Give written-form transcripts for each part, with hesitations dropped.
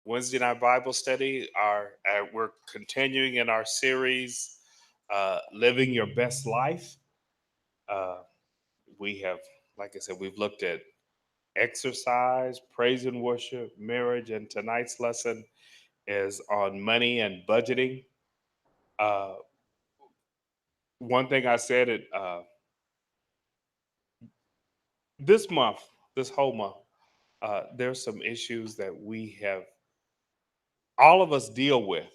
Wednesday night Bible study. We're continuing in our series, "Living Your Best Life." Uh, we have, like I said, we've looked at exercise, praise and worship, marriage, and tonight's lesson is on money and budgeting. Uh, One thing I said it this month, this whole month, there's some issues that we have, all of us deal with,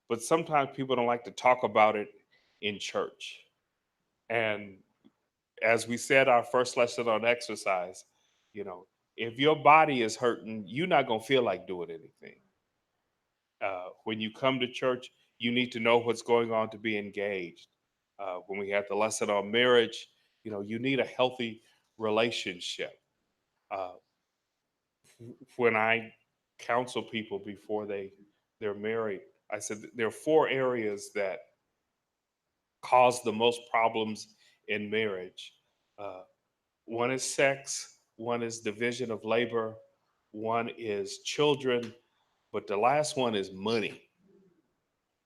but sometimes people don't like to talk about it in church. And as we said, our first lesson on exercise, you know, if your body is hurting, you're not going to feel like doing anything. When you come to church, you need to know what's going on to be engaged. When we had the lesson on marriage, you need a healthy relationship. Uh, when I counsel people before they're married, I said there are four areas that cause the most problems in marriage. Uh, One is sex, one is division of labor, one is children, but the last one is money.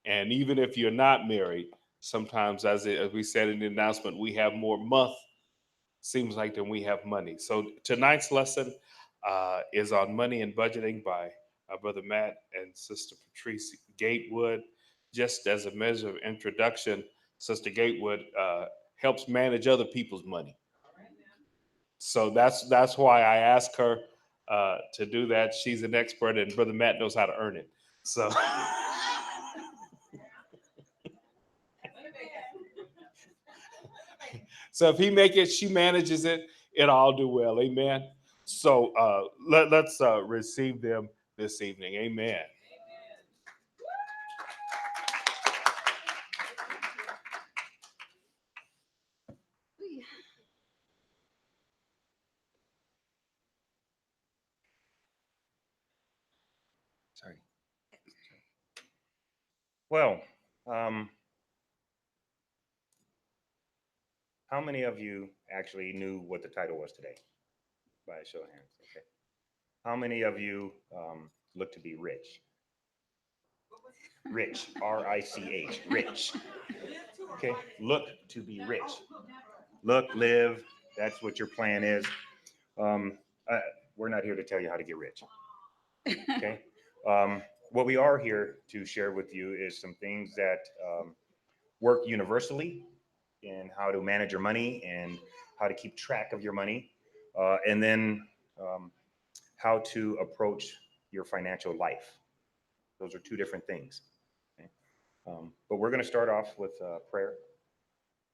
And even if you're not married, sometimes, as we said in the announcement, we have more month, seems like, than we have money. So tonight's lesson is on money and budgeting by Brother Matt and Sister Patrice Gatewood. Just as a measure of introduction, Sister Gatewood helps manage other people's money. So that's why I asked her to do that. She's an expert, and Brother Matt knows how to earn it. So, so if he make it, she manages it. It'll all do well. Amen. So let's receive them this evening. Amen. Sorry. Well, um, how many of you actually knew what the title was today? By a show of hands. Okay. How many of you look to be rich? Rich, R-I-C-H, rich. Okay. Look to be rich. Look, live. That's what your plan is. Um, uh, we're not here to tell you how to get rich. Okay. Um, what we are here to share with you is some things that work universally in how to manage your money and how to keep track of your money, and then um, how to approach your financial life. Those are two different things. Okay? But we're going to start off with prayer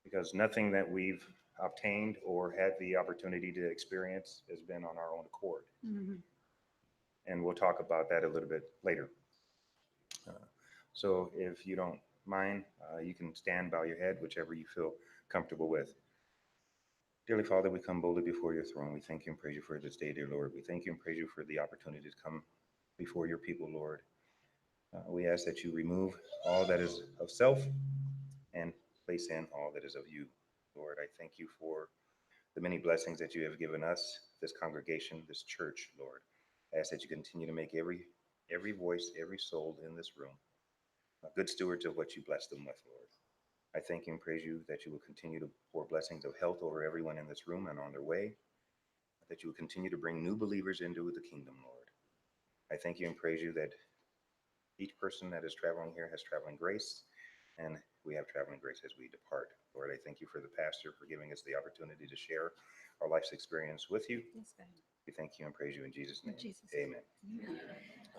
because nothing that we've obtained or had the opportunity to experience has been on our own accord. Mm-hmm. And we'll talk about that a little bit later. Uh, so if you don't mind, you can stand, bow your head, whichever you feel comfortable with. Dearly Father, we come boldly before your throne. We thank you and praise you for this day, dear Lord. We thank you and praise you for the opportunity to come before your people, Lord. We ask that you remove all that is of self and place in all that is of you, Lord. I thank you for the many blessings that you have given us, this congregation, this church, Lord. I ask that you continue to make every voice, every soul in this room good stewards of what you bless them with, Lord. I thank you and praise you that you will continue to pour blessings of health over everyone in this room and on their way, that you will continue to bring new believers into the kingdom, Lord. I thank you and praise you that each person that is traveling here has traveling grace, and we have traveling grace as we depart. Lord, I thank you for the pastor for giving us the opportunity to share our life's experience with you. Yes, God. We thank you and praise you in Jesus' name. In Jesus. Amen. Amen.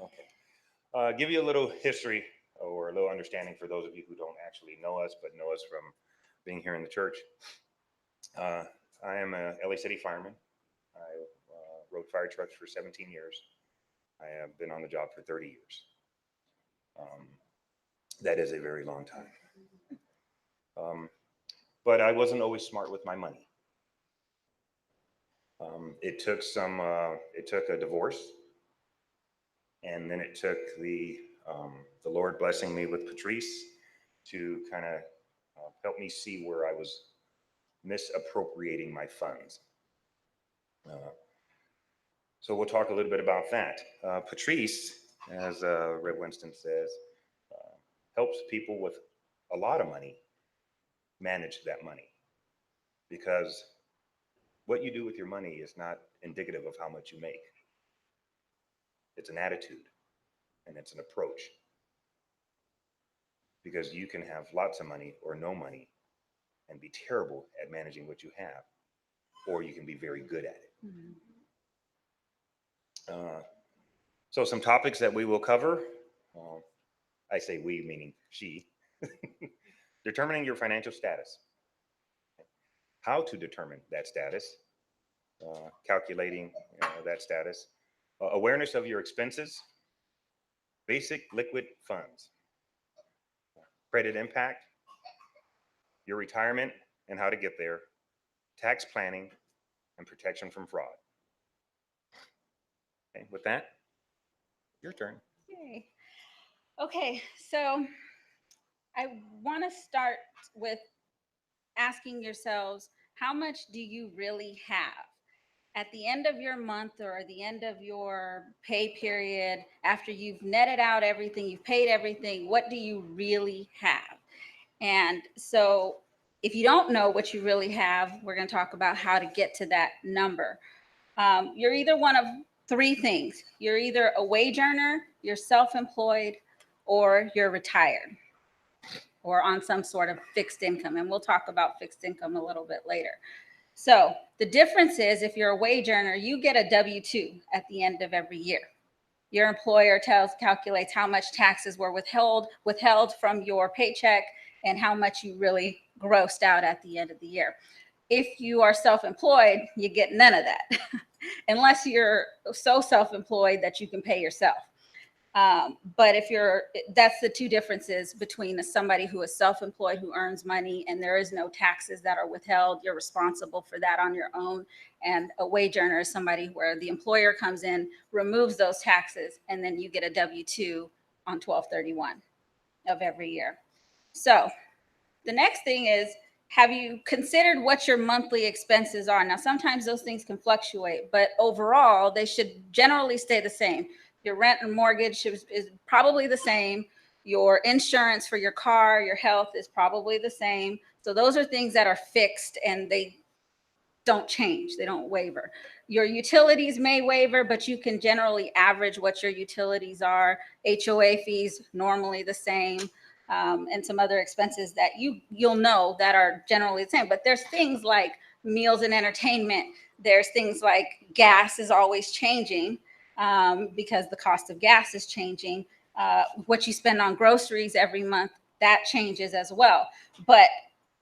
Okay. Give you a little history or a little understanding for those of you who don't actually know us, but know us from being here in the church. Uh, I am a LA City fireman. I rode fire trucks for 17 years. I have been on the job for 30 years. Um, that is a very long time. Um, but I wasn't always smart with my money. It took a divorce, and then it took the Lord blessing me with Patrice to kind of help me see where I was misappropriating my funds. Uh, so we'll talk a little bit about that. Patrice as Red Winston says, helps people with a lot of money manage that money, because what you do with your money is not indicative of how much you make. It's an attitude and it's an approach, because you can have lots of money or no money and be terrible at managing what you have, or you can be very good at it. Mhm. So some topics that we will cover, I say we meaning she, determining your financial status, how to determine that status, calculating that status, awareness of your expenses, basic liquid funds, credit impact, your retirement and how to get there, tax planning, and protection from fraud. Okay, with that, your turn. Yay. Okay, so I want to start with asking yourselves, how much do you really have? At the end of your month or at the end of your pay period, after you've netted out everything, you've paid everything, what do you really have? And so if you don't know what you really have, we're going to talk about how to get to that number. You're either one of three things. You're either a wage earner, you're self-employed, or you're retired or on some sort of fixed income. And we'll talk about fixed income a little bit later. So the difference is, if you're a wage earner, you get a W-2 at the end of every year. Your employer calculates how much taxes were withheld from your paycheck and how much you really grossed out at the end of the year. If you are self-employed, you get none of that, unless you're so self-employed that you can pay yourself. But that's the two differences between somebody who is self-employed, who earns money, and there is no taxes that are withheld. You're responsible for that on your own. And a wage earner is somebody where the employer comes in, removes those taxes, and then you get a W-2 on 12/31 of every year. So the next thing is, have you considered what your monthly expenses are? Now, sometimes those things can fluctuate, but overall, they should generally stay the same. Your rent and mortgage is probably the same. Your insurance for your car, your health is probably the same. So those are things that are fixed and they don't change. They don't waver. Your utilities may waver, but you can generally average what your utilities are. HOA fees, normally the same. And some other expenses that you'll know that are generally the same. But there's things like meals and entertainment. There's things like gas is always changing because the cost of gas is changing. What you spend on groceries every month, that changes as well. But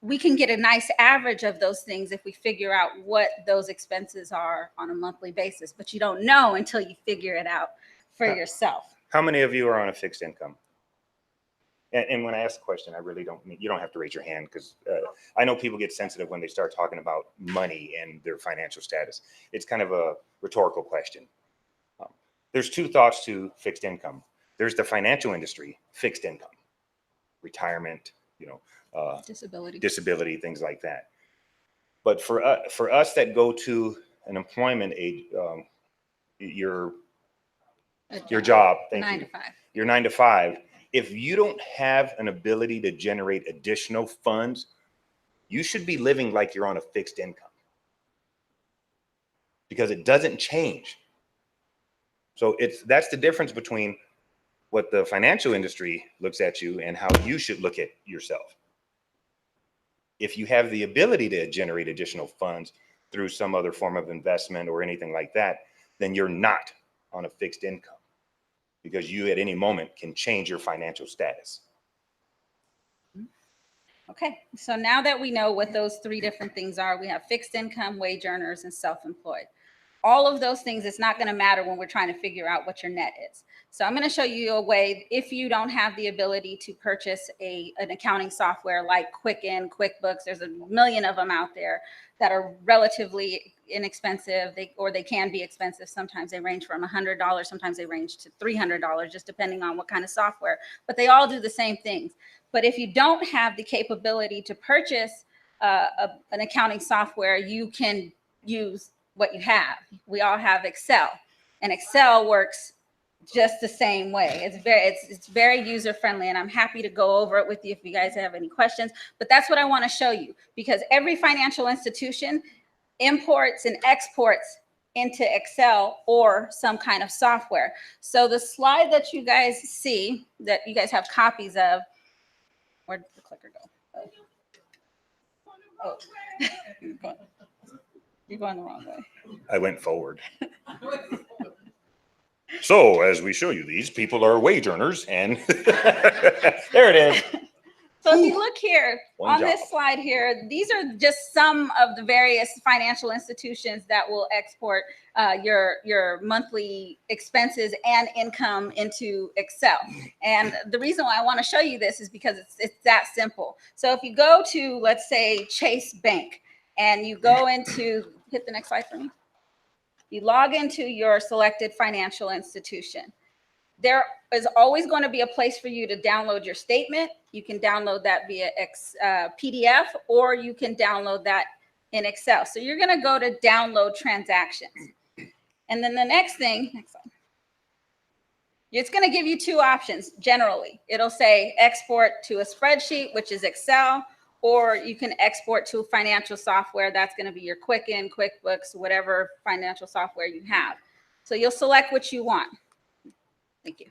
we can get a nice average of those things if we figure out what those expenses are on a monthly basis. But you don't know until you figure it out for yourself. How many of you are on a fixed income? And when I ask the question, I really don't mean, you don't have to raise your hand, because I know people get sensitive when they start talking about money and their financial status. It's kind of a rhetorical question. There's two thoughts to fixed income. There's the financial industry, fixed income, retirement, disability, things like that. But for us that go to an employment age, your job, thank you. 9 to 5. Your 9 to 5. If you don't have an ability to generate additional funds, you should be living like you're on a fixed income, because it doesn't change. So that's the difference between what the financial industry looks at you and how you should look at yourself. If you have the ability to generate additional funds through some other form of investment or anything like that, then you're not on a fixed income, because you at any moment can change your financial status. Okay, so now that we know what those three different things are, we have fixed income, wage earners, and self-employed. All of those things, it's not going to matter when we're trying to figure out what your net is. So I'm going to show you a way, if you don't have the ability to purchase an accounting software like Quicken, QuickBooks, there's a million of them out there that are relatively inexpensive, or they can be expensive. Sometimes they range from $100, sometimes they range to $300, just depending on what kind of software, but they all do the same things. But if you don't have the capability to purchase an accounting software, you can use what you have. We all have Excel, and Excel works just the same way. It's very user friendly, and I'm happy to go over it with you if you guys have any questions. But that's what I want to show you, because every financial institution imports and exports into Excel or some kind of software. So the slide that you guys see, that you guys have copies of, where did the clicker go? Oh. You're going the wrong way. I went forward. So as we show you, these people are wage earners, and there it is. So if you look here One on job. this slide here, these are just some of the various financial institutions that will export your monthly expenses and income into Excel. And the reason why I want to show you this is because it's that simple. So if you go to, let's say, Chase Bank, and you go into, hit the next slide for me. You log into your selected financial institution. There is always going to be a place for you to download your statement. You can download that via PDF, or you can download that in Excel. So you're going to go to download transactions. And then the next thing, next slide. It's going to give you two options generally. It'll say export to a spreadsheet, which is Excel, or you can export to financial software. That's going to be your Quicken, QuickBooks, whatever financial software you have. So you'll select what you want. Thank you.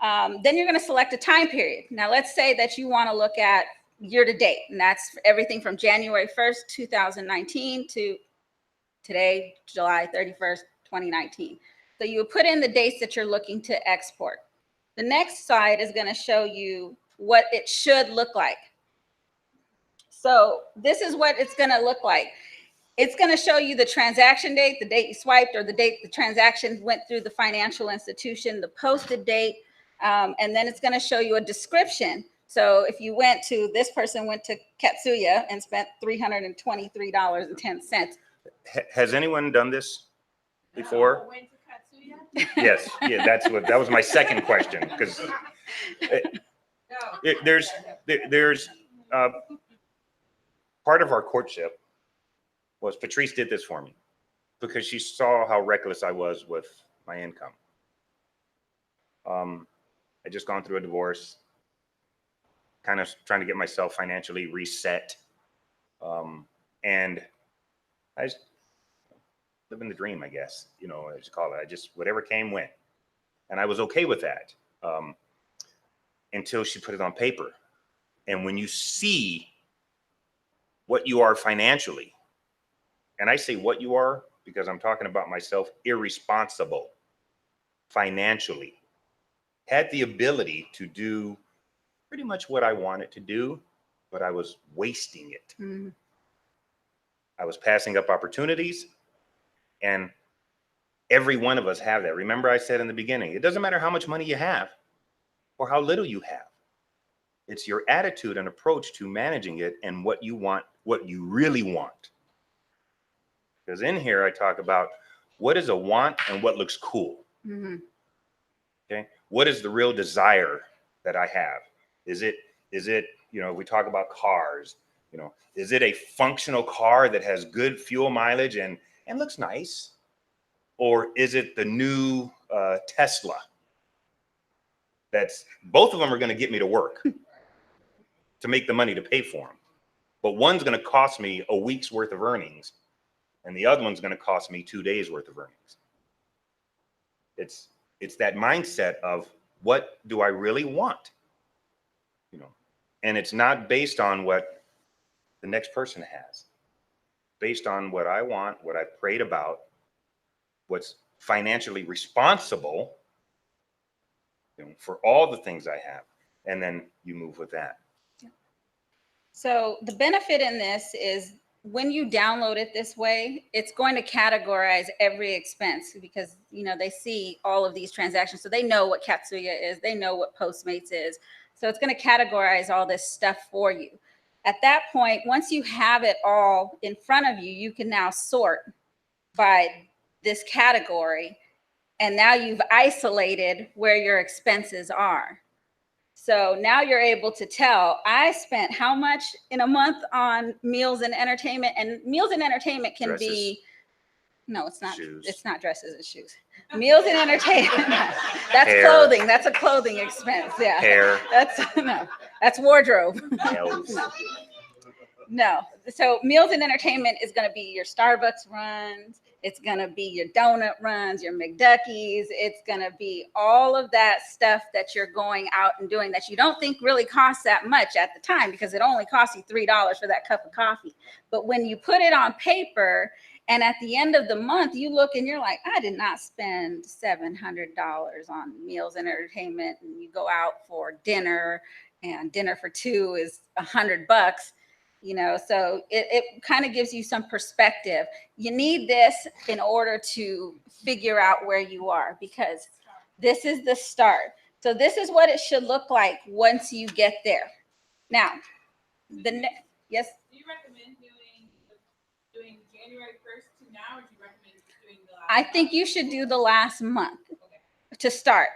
Then you're going to select a time period. Now, let's say that you want to look at year to date, and that's everything from January 1st, 2019 to today, July 31st, 2019. So you put in the dates that you're looking to export. The next slide is going to show you what it should look like. So this is what it's going to look like. It's going to show you the transaction date, the date you swiped, or the date the transaction went through the financial institution, the posted date, and then it's going to show you a description. So if you went to, this person went to Katsuya and spent $323.10. Has anyone done this before? Yes, yeah, that was my second question, because there's part of our courtship was Patrice did this for me because she saw how reckless I was with my income. I just gone through a divorce, kind of trying to get myself financially reset. And I just living the dream, I guess, you know, as you call it. I just, whatever came, went. And I was okay with that until she put it on paper. And when you see what you are financially, and I say what you are because I'm talking about myself, irresponsible financially, had the ability to do pretty much what I wanted to do, but I was wasting it. Mm-hmm. I was passing up opportunities, and every one of us have that. Remember, I said in the beginning, it doesn't matter how much money you have or how little you have. It's your attitude and approach to managing it and what you want, what you really want. Because in here, I talk about what is a want and what looks cool. Mm-hmm. Okay. What is the real desire that I have? Is it, you know, we talk about cars, you know, is it a functional car that has good fuel mileage and looks nice? Or is it the new Tesla? That's, both of them are going to get me to work to make the money to pay for them. But one's going to cost me a week's worth of earnings, and the other one's going to cost me 2 days worth of earnings. It's that mindset of what do I really want, you know, and it's not based on what the next person has, based on what I want, what I've prayed about, what's financially responsible, you know, for all the things I have, and then you move with that. So the benefit in this is when you download it this way, it's going to categorize every expense because, you know, they see all of these transactions. So they know what Katsuya is. They know what Postmates is. So it's going to categorize all this stuff for you. At that point, once you have it all in front of you, you can now sort by this category. And now you've isolated where your expenses are. So now you're able to tell, I spent how much in a month on meals and entertainment, and meals and entertainment can Dresses. be, no, it's not. Shoes. It's not dresses and shoes. Meals and entertainment. That's Hair. clothing. That's a clothing expense. Yeah. Hair, That's no. That's wardrobe. nails. No. So meals and entertainment is going to be your Starbucks runs. It's going to be your donut runs, your McDuckies. It's going to be all of that stuff that you're going out and doing that you don't think really costs that much at the time, because it only costs you $3 for that cup of coffee. But when you put it on paper and at the end of the month, you look and you're like, I did not spend $700 on meals and entertainment. And you go out for dinner, and dinner for two is $100. So it kind of gives you some perspective. You need this in order to figure out where you are, because this is the start. So this is what it should look like once you get there. Now, yes. Do you recommend doing January 1st to now, or do you recommend doing the last I think you should do the last month Okay. to start,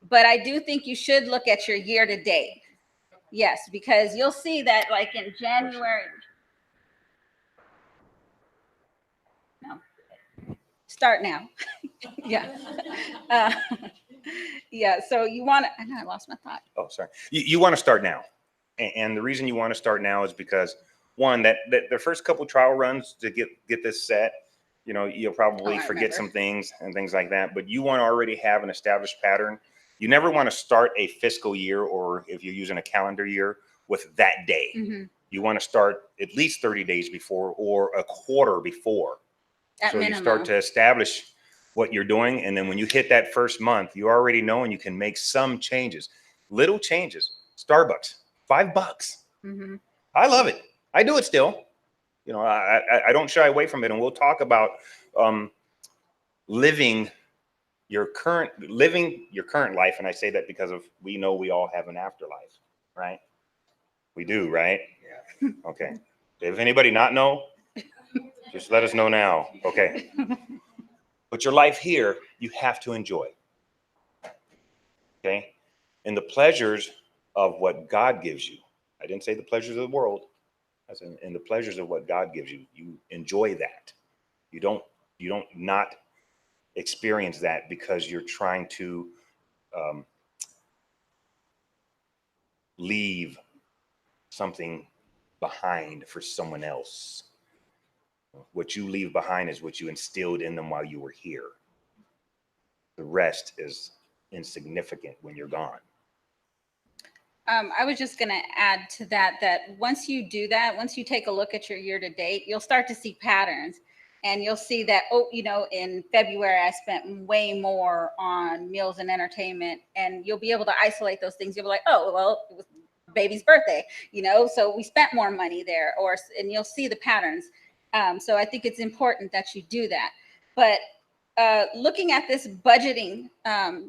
but I do think you should look at your year to date. Yes, because you'll see that like in January. No, start now. Yeah. Yeah. So you want to, I know I lost my thought. Oh, sorry. You want to start now. And the reason you want to start now is because, one, that the first couple trial runs to get this set, you'll probably I forget remember. some things and things like that. But you want to already have an established pattern. You never want to start a fiscal year, or if you're using a calendar year, with that day. Mm-hmm. You want to start at least 30 days before or a quarter before. At So minimum. you start to establish what you're doing. And then when you hit that first month, you already know, and you can make some changes, little changes. Starbucks, $5. Mm-hmm. I love it. I do it still. I don't shy away from it. And we'll talk about living your current life. And I say that because we know we all have an afterlife, right? We do, right? Yeah. Okay. If anybody not know, just let us know now. Okay. But your life here, you have to enjoy. Okay. And the pleasures of what God gives you. I didn't say the pleasures of the world. I said, and the pleasures of what God gives you. You enjoy that. You don't not experience that because you're trying to leave something behind for someone else. What you leave behind is what you instilled in them while you were here. The rest is insignificant when you're gone. I was just going to add to that once you do that, once you take a look at your year to date, you'll start to see patterns, and you'll see that, in February, I spent way more on meals and entertainment, and you'll be able to isolate those things. You'll be like, oh, well, it was baby's birthday, so we spent more money there, and you'll see the patterns. So I think it's important that you do that. But looking at this budgeting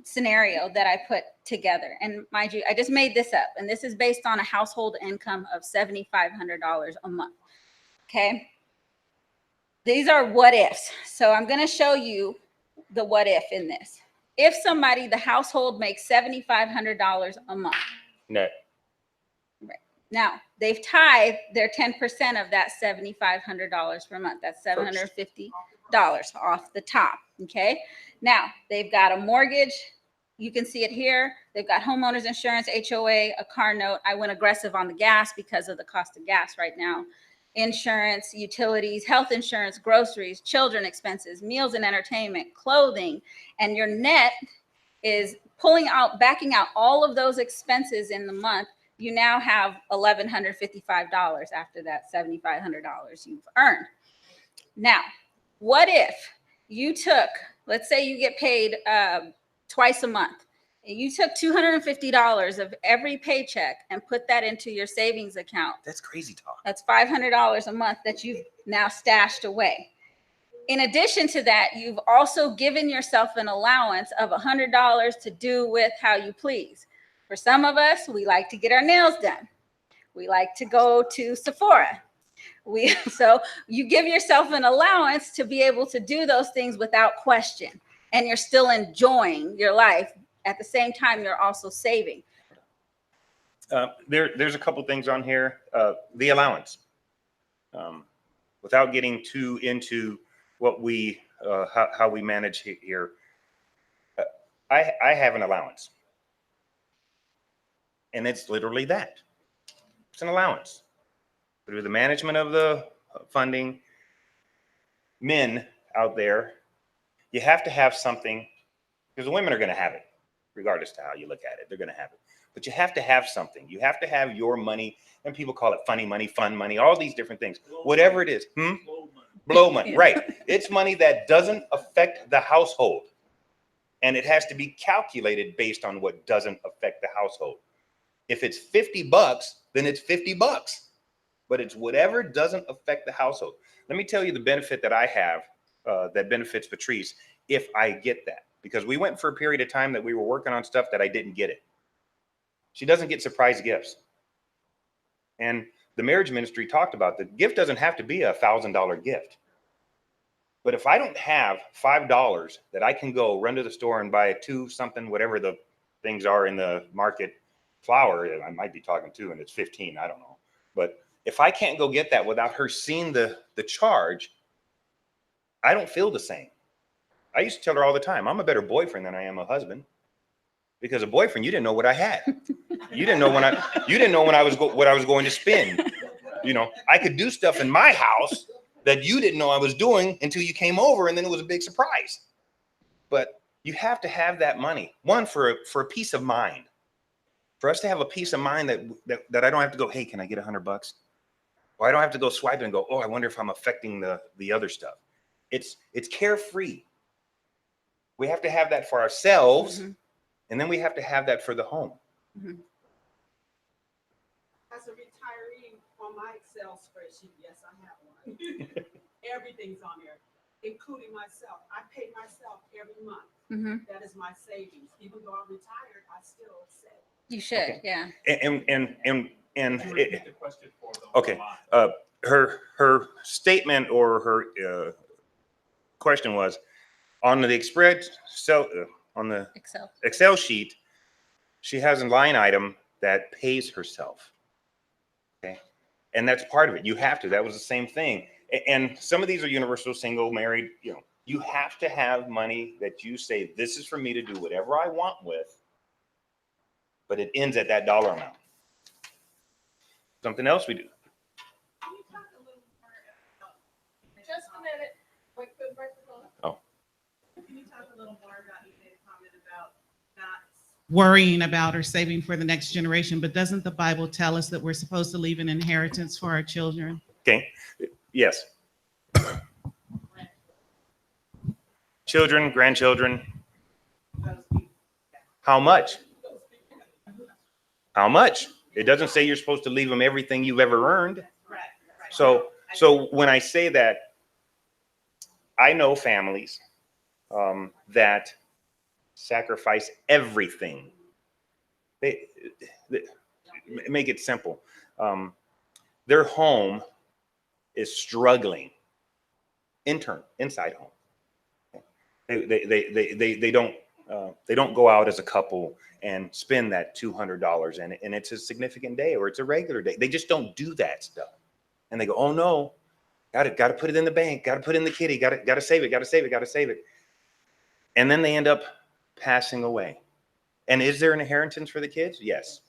scenario that I put together, and mind you, I just made this up, and this is based on a household income of $7,500 a month. Okay. These are what ifs. So I'm going to show you the what if in this. If the household makes $7,500 a month. Net. Right. Now, they've tithed their 10% of that $7,500 per month. That's $750 off the top. Okay. Now, they've got a mortgage. You can see it here. They've got homeowners insurance, HOA, a car note. I went aggressive on the gas because of the cost of gas right now. Insurance, utilities, health insurance, groceries, children expenses, meals and entertainment, clothing. And your net is backing out all of those expenses in the month. You now have $1,155 after that $7,500 you've earned. Now, what if you took, let's say you get paid twice a month, and you took $250 of every paycheck and put that into your savings account? That's crazy talk. That's $500 a month that you've now stashed away. In addition to that, you've also given yourself an allowance of $100 to do with how you please. For some of us, we like to get our nails done. We like to go to Sephora. So you give yourself an allowance to be able to do those things without question, and you're still enjoying your life. At the same time, you're also saving. There's a couple things on here. The allowance. Without getting too into what how we manage here, I have an allowance. And it's literally that. It's an allowance. Through the management of the funding, men out there, you have to have something, because the women are going to have it, regardless to how you look at it. They're going to have it. But you have to have something. You have to have your money, and people call it funny money, fun money, all these different things. Whatever it is. Blow money, right. It's money that doesn't affect the household. And it has to be calculated based on what doesn't affect the household. If it's $50, then it's $50. But it's whatever doesn't affect the household. Let me tell you the benefit that I have that benefits Patrice if I get that. Because we went for a period of time that we were working on stuff that I didn't get it. She doesn't get surprise gifts. And the marriage ministry talked about the gift doesn't have to be $1,000 gift. But if I don't have $5 that I can go run to the store and buy a two something, whatever the things are in the market, flour, I might be talking to, and it's 15, I don't know. But if I can't go get that without her seeing the charge, I don't feel the same. I used to tell her all the time, I'm a better boyfriend than I am a husband. Because a boyfriend, you didn't know what I had. You didn't know when I was what I was going to spend. You know, I could do stuff in my house that you didn't know I was doing until you came over, and then it was a big surprise. But you have to have that money, one, for a peace of mind. For us to have a peace of mind that I don't have to go, hey, can I get $100? Or I don't have to go swipe and go, oh, I wonder if I'm affecting the other stuff. It's carefree. We have to have that for ourselves, and then we have to have that for the home. As a retiree on my Excel spreadsheet, yes, I have one. Everything's on there, including myself. I pay myself every month. That is my savings. Even though I'm retired, I still save. You should, Okay. yeah. And okay, her statement or her question was on the on the Excel sheet, she has a line item that pays herself. Okay, and that's part of it. You have to. That was the same thing. And some of these are universal, single, married. You know, you have to have money that you say this is for me to do whatever I want with. But it ends at that dollar amount. Something else we do. Can you talk a little more about, just a minute, wait for the microphone. Oh. Can you talk a little more about, you made a comment about not worrying about or saving for the next generation, but doesn't the Bible tell us that we're supposed to leave an inheritance for our children? Okay. Yes. Children, grandchildren. How much? How much? It doesn't say you're supposed to leave them everything you've ever earned. So when I say that, I know families that sacrifice everything. They make it simple. Their home is struggling. Inside home. They don't go out as a couple and spend that $200 and it's a significant day or it's a regular day. They just don't do that stuff. And they go, oh no, got to put it in the bank, got to put it in the kitty, got to save it. And then they end up passing away. And is there an inheritance for the kids? Yes.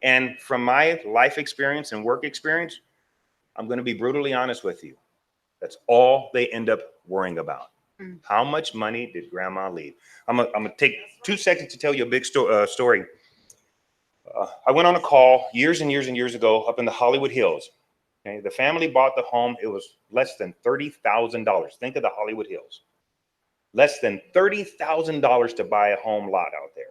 And from my life experience and work experience, I'm going to be brutally honest with you. That's all they end up worrying about. How much money did grandma leave? I'm gonna take 2 seconds to tell you a big story. I went on a call years and years ago up in the Hollywood Hills. Okay, the family bought the home. It was less than $30,000. Think of the Hollywood Hills. Less than $30,000 to buy a home lot out there.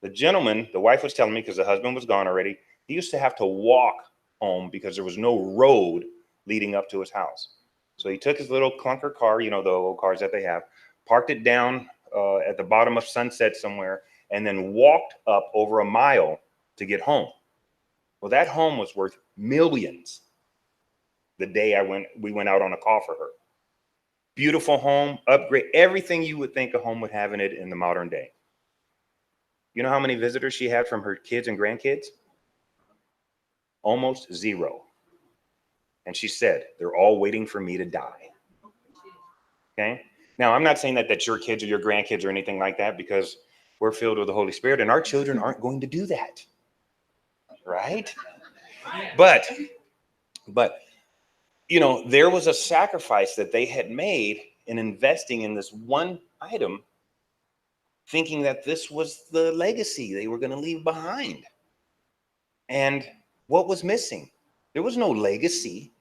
The gentleman, the wife was telling me, because the husband was gone already, he used to have to walk home because there was no road leading up to his house. So he took his little clunker car, you know, the old cars that they have, parked it down at the bottom of Sunset somewhere, and then walked up over a mile to get home. Well, that home was worth millions the day we went out on a call for her. Beautiful home, upgrade, everything you would think a home would have in it in the modern day. You know how many visitors she had from her kids and grandkids? Almost zero. And she said, they're all waiting for me to die. Okay. Now, I'm not saying that that's your kids or your grandkids or anything like that, because we're filled with the Holy Spirit, and our children aren't going to do that. Right? But, there was a sacrifice that they had made in investing in this one item, thinking that this was the legacy they were going to leave behind. And what was missing? There was no legacy.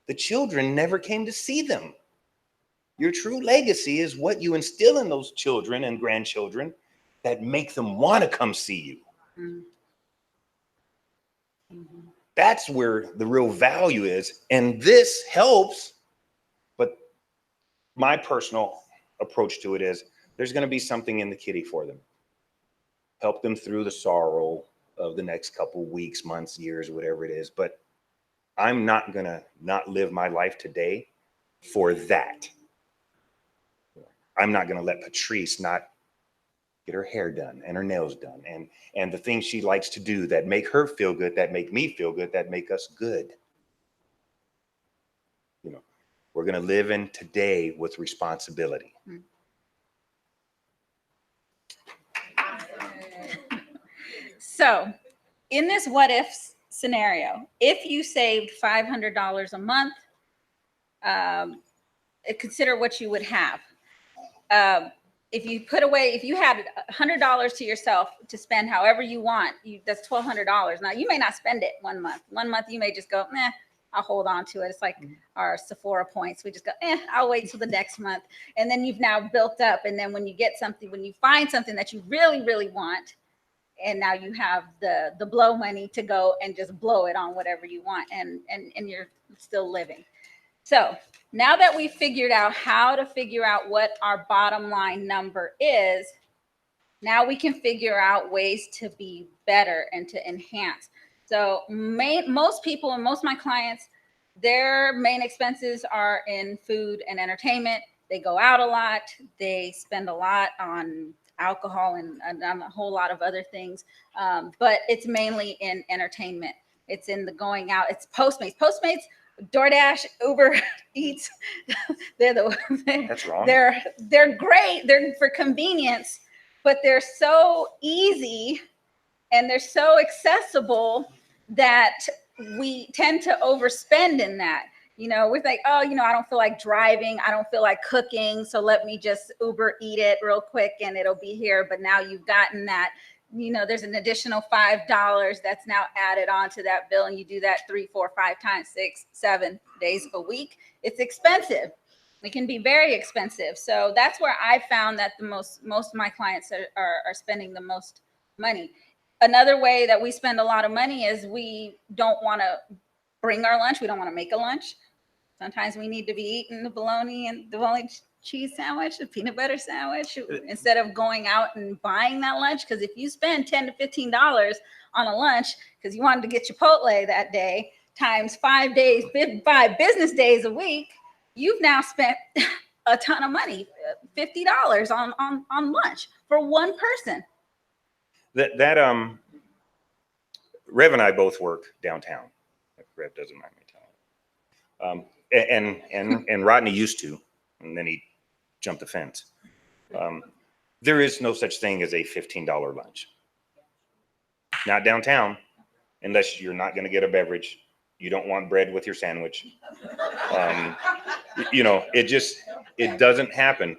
The children never came to see them. Your true legacy is what you instill in those children and grandchildren that make them want to come see you. Mm-hmm. That's where the real value is. And this helps. But my personal approach to it is there's going to be something in the kitty for them. Help them through the sorrow of the next couple weeks, months, years, whatever it is. But I'm not going to not live my life today for that. I'm not going to let Patrice not get her hair done and her nails done and the things she likes to do that make her feel good, that make me feel good, that make us good. We're going to live in today with responsibility. So in this what if scenario, if you saved $500 a month, consider what you would have. If you had $100 to yourself to spend however you want, that's $1,200. Now you may not spend it 1 month. 1 month you may just go, I'll hold on to it. It's like our Sephora points. We just go, I'll wait till the next month. And then you've now built up. And then when you find something that you really, really want, and now you have the blow money to go and just blow it on whatever you want, and you're still living. So now that we've figured out how to figure out what our bottom line number is, now we can figure out ways to be better and to enhance. So most people and most of my clients, their main expenses are in food and entertainment. They go out a lot. They spend a lot on alcohol and on a whole lot of other things. But it's mainly in entertainment. It's in the going out. It's Postmates. DoorDash, Uber Eats, That's wrong. They're great. They're for convenience, but they're so easy and they're so accessible that we tend to overspend in that. We're like, I don't feel like driving. I don't feel like cooking. So let me just Uber eat it real quick and it'll be here. But now you've gotten that. There's an additional $5 that's now added onto that bill, and you do that 3, 4, 5 times, 6, 7 days a week. It's expensive. It can be very expensive. So that's where I found that the most of my clients are spending the most money. Another way that we spend a lot of money is we don't want to bring our lunch. We don't want to make a lunch. Sometimes we need to be eating the bologna and the bologna cheese sandwich, the peanut butter sandwich, instead of going out and buying that lunch. Because if you spend $10 to $15 on a lunch because you wanted to get Chipotle that day, times 5 business days a week, you've now spent a ton of money, $50 on lunch for one person. Rev and I both work downtown. Rev doesn't mind me telling. And Rodney used to, and then he jumped the fence. There is no such thing as a $15 lunch. Not downtown, unless you're not going to get a beverage. You don't want bread with your sandwich. It doesn't happen.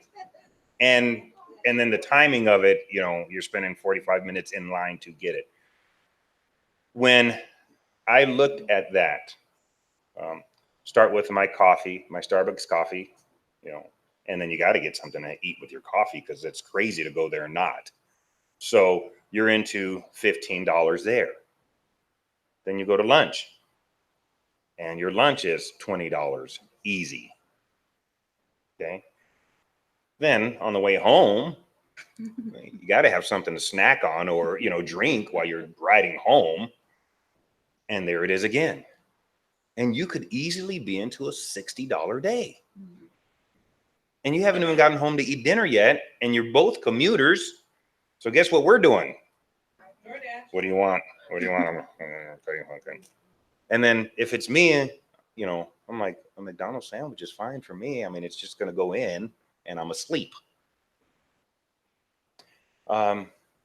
And then the timing of it, you're spending 45 minutes in line to get it. When I looked at that, start with my coffee, my Starbucks coffee, and then you got to get something to eat with your coffee because it's crazy to go there and not. So you're into $15 there. Then you go to lunch, and your lunch is $20 easy. Okay. Then on the way home, you got to have something to snack on or, drink while you're riding home. And there it is again. And you could easily be into a $60 day. And you haven't even gotten home to eat dinner yet. And you're both commuters. So guess what we're doing? What do you want? What do you want? I'm gonna tell you one thing. And then if it's me, I'm like, a McDonald's sandwich is fine for me. I mean, it's just going to go in and I'm asleep.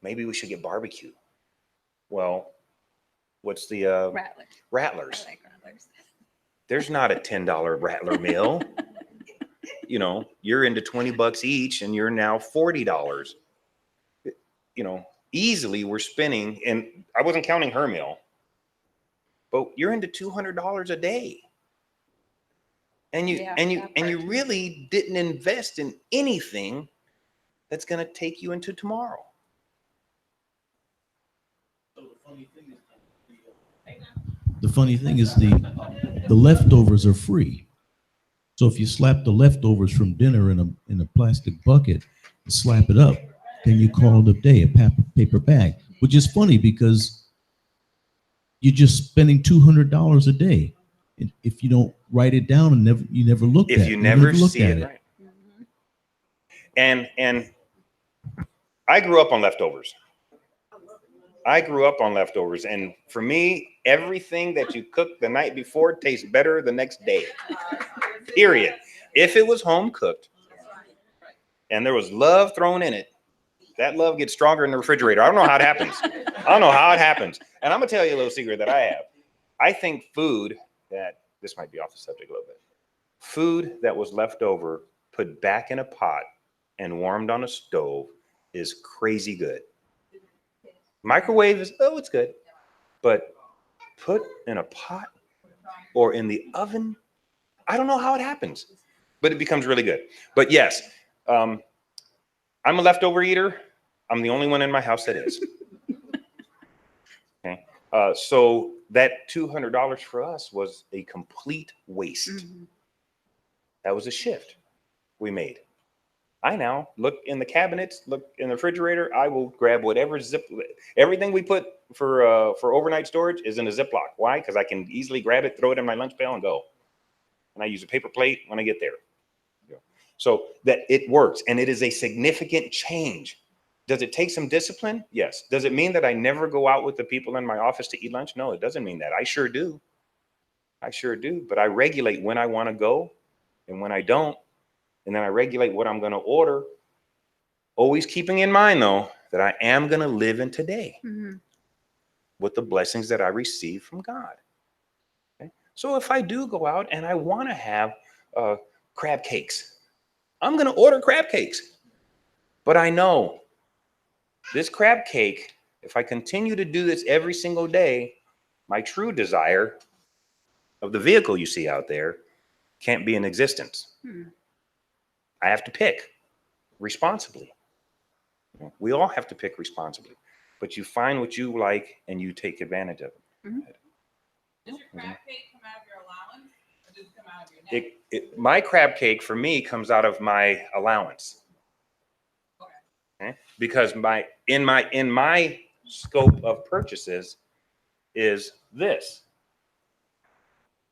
maybe we should get barbecue. Well, what's the Rattler. Rattlers? I like rattlers. There's not a $10 Rattler meal. You know, you're into $20 each and you're now $40. You know, easily we're spending, and I wasn't counting her meal, but you're into $200 a day. And you Yeah, and you that and you part. really didn't invest in anything that's going to take you into tomorrow. The funny thing is the leftovers are free. So if you slap the leftovers from dinner in a plastic bucket and slap it up, then you call it a day, a paper bag, which is funny because you're just spending $200 a day. And if you don't write it down and you never look at If it, you never look see at it right. Mhm. And I grew up on leftovers. I grew up on leftovers, and for me, everything that you cook the night before tastes better the next day. Period. If it was home cooked and there was love thrown in it, that love gets stronger in the refrigerator. I don't know how it happens. I don't know how it happens. And I'm gonna tell you a little secret that I have. I think food that, this might be off the subject a little bit. Food that was left over, put back in a pot and warmed on a stove is crazy good. Microwave is, oh, it's good. But put in a pot or in the oven, I don't know how it happens, but it becomes really good. But yes, I'm a leftover eater. I'm the only one in my house that is. Okay. So that $200 for us was a complete waste. Mhm. That was a shift we made. I now look in the cabinets, look in the refrigerator. I will grab whatever everything we put for overnight storage is in a Ziploc. Why? Because I can easily grab it, throw it in my lunch pail, and go. And I use a paper plate when I get there. So that it works, and it is a significant change. Does it take some discipline? Yes. Does it mean that I never go out with the people in my office to eat lunch? No, it doesn't mean that. I sure do. I sure do. But I regulate when I want to go and when I don't. And then I regulate what I'm going to order, always keeping in mind, though, that I am going to live in today Mhm. with the blessings that I receive from God. Okay? So if I do go out and I want to have crab cakes, I'm going to order crab cakes. But I know this crab cake, if I continue to do this every single day, my true desire of the vehicle you see out there can't be in existence. Hmm. I have to pick responsibly. We all have to pick responsibly, but you find what you like and you take advantage of it. Mhm. Does your crab cake come out of your allowance or does it come out of your net? My crab cake for me comes out of my allowance. Okay? Because in my scope of purchases is this.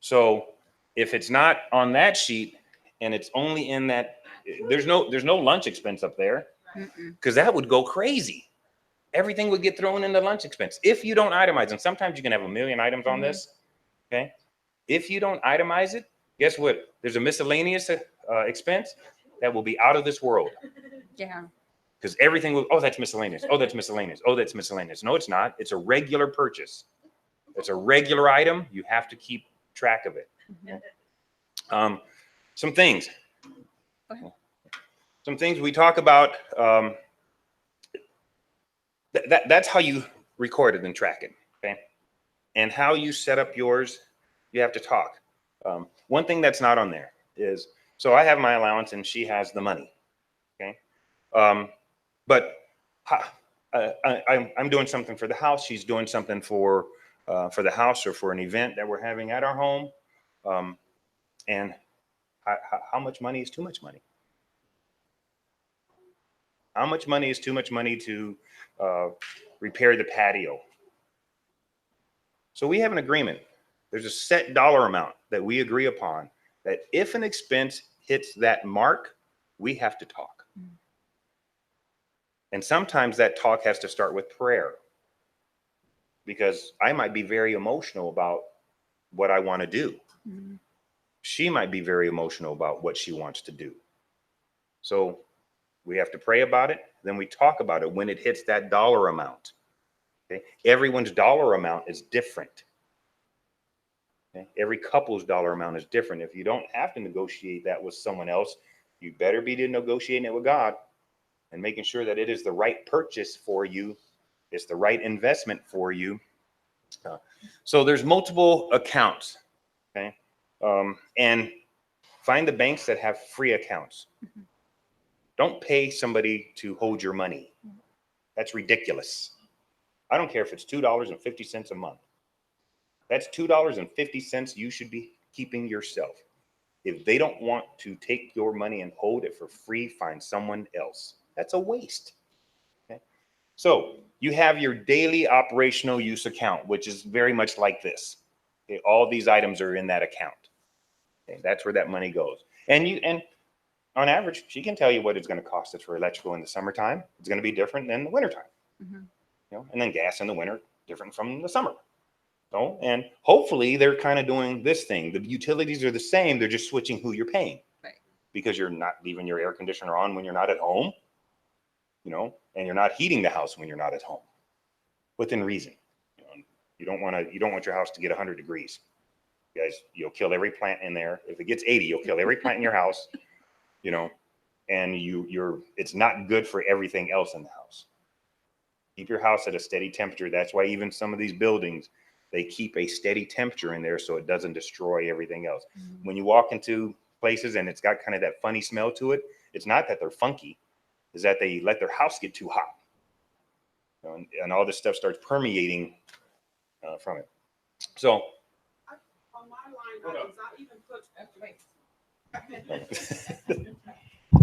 So if it's not on that sheet and it's only in that, there's no lunch expense up there, Mm-mm. because that would go crazy. Everything would get thrown into lunch expense if you don't itemize. And sometimes you can have a million items on this. Okay. If you don't itemize it, guess what? There's a miscellaneous expense that will be out of this world. Yeah. Because everything will, oh, that's miscellaneous. Oh, that's miscellaneous. Oh, that's miscellaneous. No, it's not. It's a regular purchase. It's a regular item. You have to keep track of it. Mhm. Some things. Go ahead. Some things we talk about. That's how you record it and track it. Okay. And how you set up yours, you have to talk. One thing that's not on there is, so I have my allowance and she has the money. Okay. But I'm doing something for the house. She's doing something for the house or for an event that we're having at our home. And how much money is too much money? How much money is too much money to repair the patio? So we have an agreement. There's a set dollar amount that we agree upon that if an expense hits that mark, we have to talk. And sometimes that talk has to start with prayer, because I might be very emotional about what I want to do. Mhm. She might be very emotional about what she wants to do. So We have to pray about it. Then we talk about it when it hits that dollar amount. Okay. Everyone's dollar amount is different. Okay. Every couple's dollar amount is different. If you don't have to negotiate that with someone else, you better be negotiating it with God and making sure that it is the right purchase for you. It's the right investment for you. So there's multiple accounts. Okay. And find the banks that have free accounts. Don't pay somebody to hold your money. That's ridiculous. I don't care if it's $2.50 a month. That's $2.50 you should be keeping yourself. If they don't want to take your money and hold it for free, find someone else. That's a waste. Okay? So you have your daily operational use account, which is very much like this. Okay? All these items are in that account. Okay? That's where that money goes. And on average, she can tell you what it's going to cost us for electrical in the summertime. It's going to be different than the wintertime. You know, and then gas in the winter, different from the summer. So, and hopefully they're kind of doing this thing. The utilities are the same. They're just switching who you're paying. Right. Because you're not leaving your air conditioner on when you're not at home, you know, and you're not heating the house when you're not at home, within reason. You know, you don't want your house to get 100 degrees. You guys, you'll kill every plant in there. If it gets 80, you'll kill every plant in your house, you know, and it's not good for everything else in the house. Keep your house at a steady temperature. That's why even some of these buildings, they keep a steady temperature in there so it doesn't destroy everything else. When you walk into places and it's got kind of that funny smell to it, it's not that they're funky, it's that they let their house get too hot. You know, and all this stuff starts permeating from it. So On my line items, I even put.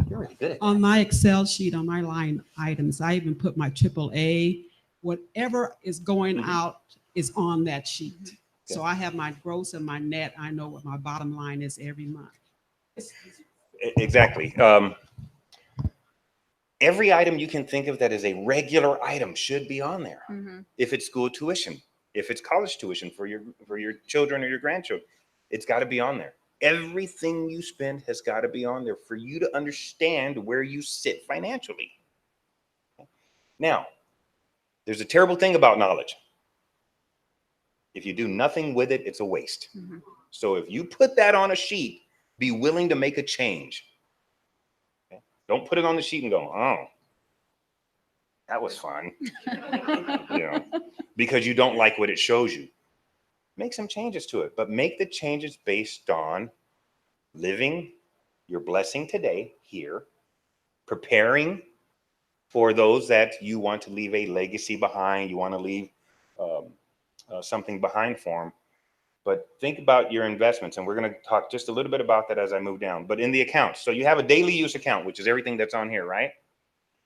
you're really good at On my Excel sheet, on my line items, I even put my AAA. Whatever is going out is on that sheet. So I have my gross and my net. I know what my bottom line is every month. Exactly. Every item you can think of that is a regular item should be on there. If it's school tuition, if it's college tuition for your children or your grandchildren, it's got to be on there. Everything you spend has got to be on there for you to understand where you sit financially. Now, there's a terrible thing about knowledge. If you do nothing with it, it's a waste. So if you put that on a sheet, be willing to make a change. Okay? Don't put it on the sheet and go, oh, that was fun. You know, because you don't like what it shows you. Make some changes to it, but make the changes based on living your blessing today here, preparing for those that you want to leave a legacy behind, you want to leave something behind for them. But think about your investments, and we're going to talk just a little bit about that as I move down. But in the accounts, so you have a daily use account, which is everything that's on here, right?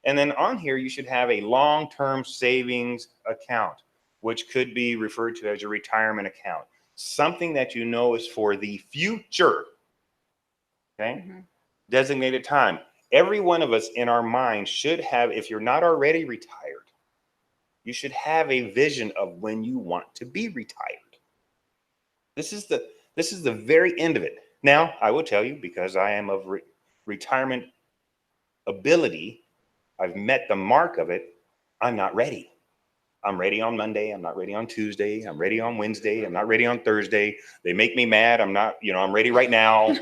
And then on here, you should have a long-term savings account, which could be referred to as your retirement account, something that you know is for the future. Okay? Designated time. Every one of us in our mind should have, if you're not already retired, you should have a vision of when you want to be retired. This is the very end of it. Now, I will tell you, because I am of retirement ability, I've met the mark of it, I'm not ready. I'm ready on Monday. I'm not ready on Tuesday. I'm ready on Wednesday. I'm not ready on Thursday. They make me mad. I'm not, I'm ready right now.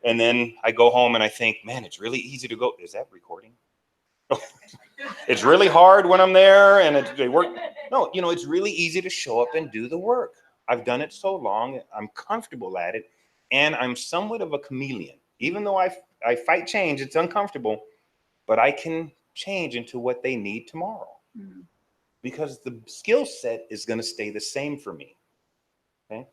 And then I go home and I think, man, it's really easy to go. Is that recording? It's really hard when I'm there and they work. No, it's really easy to show up and do the work. I've done it so long. I'm comfortable at it. And I'm somewhat of a chameleon. Even though I fight change, it's uncomfortable, but I can change into what they need tomorrow. Because the skill set is going to stay the same for me. Okay.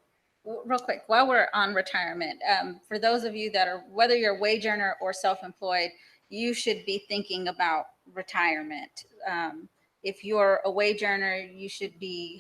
Real quick, while we're on retirement, for those of you that are, whether you're a wage earner or self-employed, you should be thinking about retirement. If you're a wage earner, you should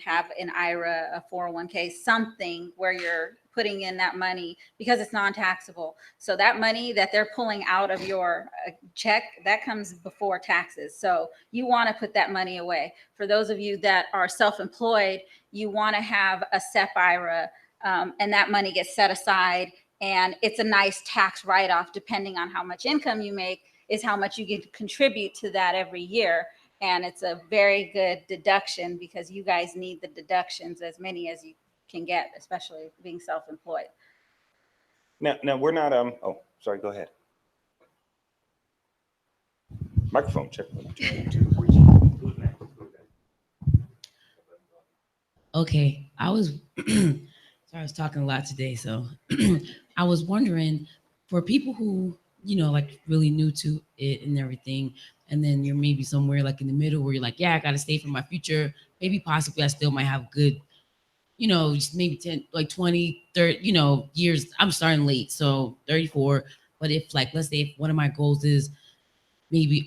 have an IRA, a 401k, something where you're putting in that money because it's non-taxable. So that money that they're pulling out of your check, that comes before taxes. So you want to put that money away. For those of you that are self-employed, you want to have a SEP IRA, and that money gets set aside, and it's a nice tax write-off depending on how much income you make. is how much you can contribute to that every year. And it's a very good deduction because you guys need the deductions, as many as you can get, especially being self-employed. Now we're not, oh, sorry, go ahead. Microphone check. 1, 2, 3. Okay, I was sorry, I was talking a lot today, so I was wondering for people who, you know, like really new to it and everything, and then you're maybe somewhere like in the middle where you're like, yeah, I gotta stay for my future. Maybe possibly I still might have good, you know, just maybe 10, like 20, 30, you know, years. I'm starting late, so 34. But if like, let's say if one of my goals is maybe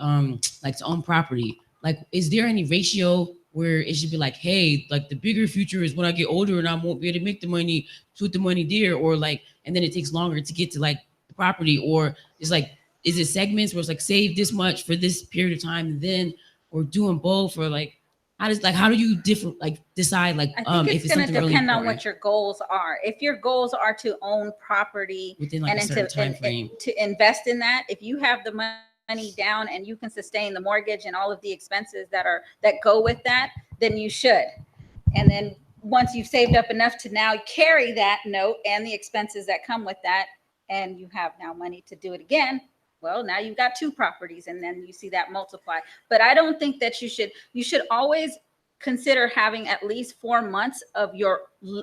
like to own property, like is there any ratio where it should be like, hey, like the bigger future is when I get older and I won't be able to make the money, put the money there, or like, and then it takes longer to get to like the property, or it's like, is it segments where it's like save this much for this period of time and then, or doing both, or like how do you different like decide like I think if it's going to something really depend on important what your goals are. If your goals are to own property within like and a certain time frame? to invest in that, if you have the money down and you can sustain the mortgage and all of the expenses that go with that, then you should. And then once you've saved up enough to now carry that note and the expenses that come with that, and you have now money to do it again, well, now you've got 2 properties, and then you see that multiply. But I don't think that you should always consider having at least 4 months of your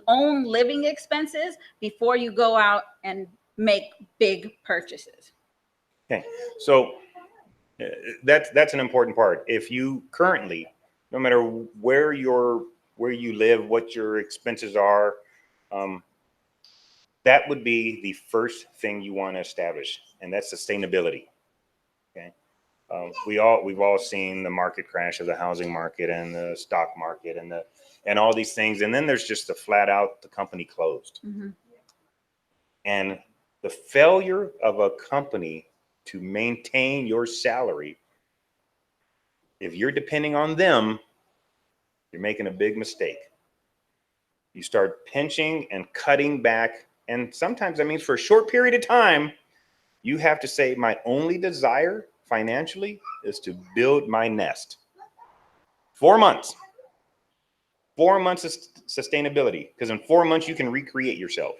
own living expenses before you go out and make big purchases. Okay, so that's an important part. If you currently, no matter where you live, what your expenses are, that would be the first thing you want to establish, and that's sustainability. Okay, we've all seen the market crash of the housing market and the stock market and all these things, and then there's just the flat out the company closed. Mm-hmm. And the failure of a company to maintain your salary, if you're depending on them, you're making a big mistake. You start pinching and cutting back. And sometimes that means for a short period of time, you have to say, my only desire financially is to build my nest. 4 months. 4 months of sustainability, because in 4 months, you can recreate yourself.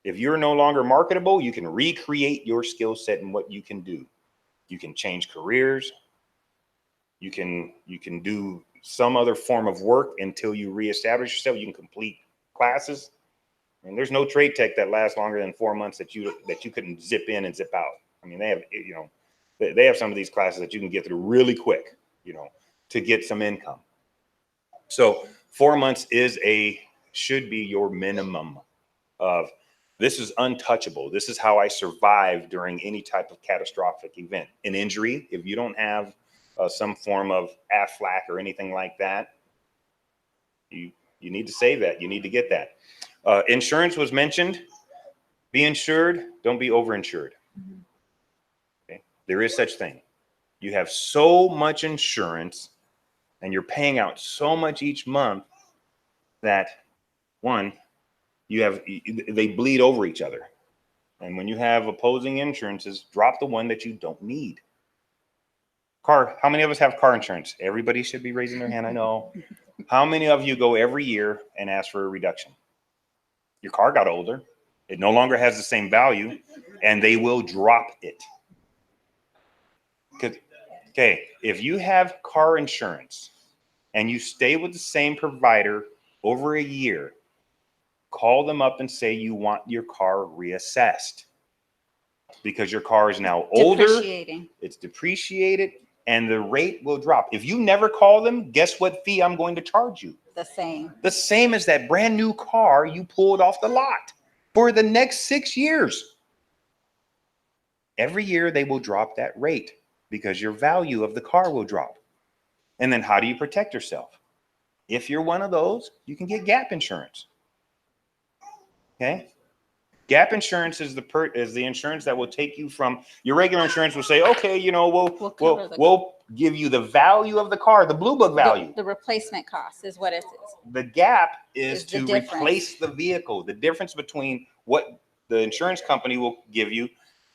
If you're no longer marketable, you can recreate your skill set and what you can do. You can change careers. You can do some other form of work until you reestablish yourself. You can complete classes. And there's no trade tech that lasts longer than 4 months that you couldn't zip in and zip out. I mean, they have some of these classes that you can get through really quick, to get some income. So 4 months should be your minimum of, this is untouchable. This is how I survive during any type of catastrophic event. An injury, if you don't have some form of AFLAC or anything like that, you need to save that. You need to get that. Insurance was mentioned. Be insured, don't be overinsured. Okay? There is such thing. You have so much insurance and you're paying out so much each month that, one, they bleed over each other. And when you have opposing insurances, drop the one that you don't need. How many of us have car insurance? Everybody should be raising their hand, I know. How many of you go every year and ask for a reduction? Your car got older. It no longer has the same value, and they will drop it. Okay, if you have car insurance and you stay with the same provider over a year, call them up and say you want your car reassessed because your car is now older. It's depreciated, and the rate will drop. If you never call them, guess what fee I'm going to charge you? The same as that brand new car you pulled off the lot for the next 6 years. Every year they will drop that rate because your value of the car will drop. And then how do you protect yourself? If you're one of those, you can get gap insurance. Okay? Gap insurance is the insurance that will take you from your regular insurance. Will say, okay, we'll give you the value of the car, the Blue Book value. The replacement cost is what it is. The gap is to replace the vehicle. The difference between what the insurance company will give you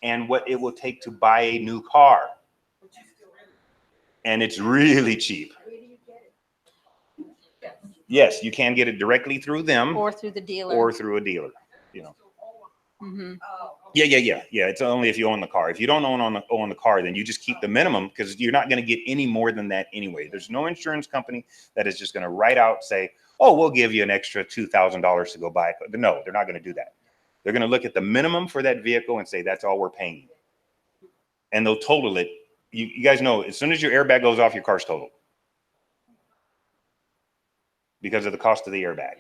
and what it will take to buy a new car. And it's really cheap. Yes, you can get it directly through them Or through the dealer. or through a dealer, you know. Mhm. Yeah. It's only if you own the car. If you don't own the car, then you just keep the minimum because you're not going to get any more than that anyway. There's no insurance company that is just going to write out, say, oh, we'll give you an extra $2,000 to go buy it. No, they're not going to do that. They're going to look at the minimum for that vehicle and say, that's all we're paying you. And they'll total it. You guys know, as soon as your airbag goes off, your car's totaled because of the cost of the airbag.